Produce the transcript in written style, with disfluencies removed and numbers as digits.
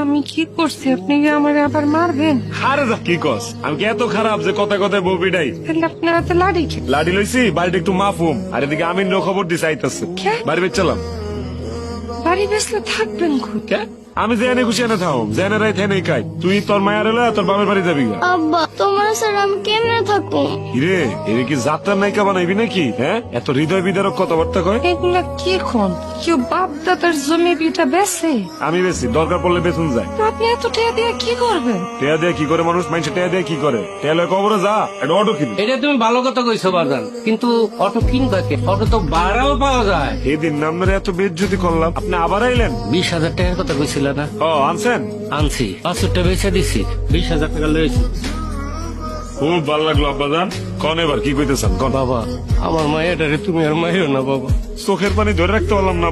আমি কি করছি? আপনি কি আমার আবার মারবেন? আরে যা কি কস, আমি কি এত খারাপ যে কথায় কথায় বউ পিটাই? তাহলে আপনারা তো লাড়ি খেয়ে লাডি লইছি, বাড়িটা একটু মাফুম। আর এদিকে আমিন খবর দিছে আইতাছে। কে? বাড়ি বেচলাম। বাড়ি বেসলে থাকবেন খুব। কে? আমি যে এনে খুশি এনে থাকুম, যে এনে রাই থেনে খাই। তুই তোর মায়ের এলে তোর বাবার বাড়ি যাবি গা। আব্বা তোমার স্যার আমি কেমনে থাকবো? কিরে, এর কি যাত্রার নায়িকা বানাইবি নাকি? হ্যাঁ, এত হৃদয় বিদারক কথাবার্তা কয়। এগুলা কি খন? কেউ বাপ দাদার জমি বিটা বেছে? আমি বেশি দরকার পড়লে বেতন যায়। আপনি এত টাকা দিয়ে কি করবেন? টেয়া দিয়ে কি করে মানুষ? মানুষ টেয়া দিয়ে কি করে? টেয়া লয় কবরে যা, একটা অটো কিনি। এটা তুমি ভালো কথা কইছো বাজান, কিন্তু অটো কিনবা কে? অটো তো ভাড়াও পাওয়া যায়। এদিন নামের এত বেজ্জতি করলাম, আপনি আবার আইলেন? 20,000 টাকার কথা কইছিল না? ও আনছেন? আনছি, 500টা বেচে দিছি, 20,000 টাকা লয়েছি। খুব ভালো লাগলো আব্বাজান। কন এবার কি কইতেছেন কন? বাবা, আমার মায়েরারে তুমি আর মাইরো না বাবা। চোখের পানি ধরে রাখতে পারলাম না।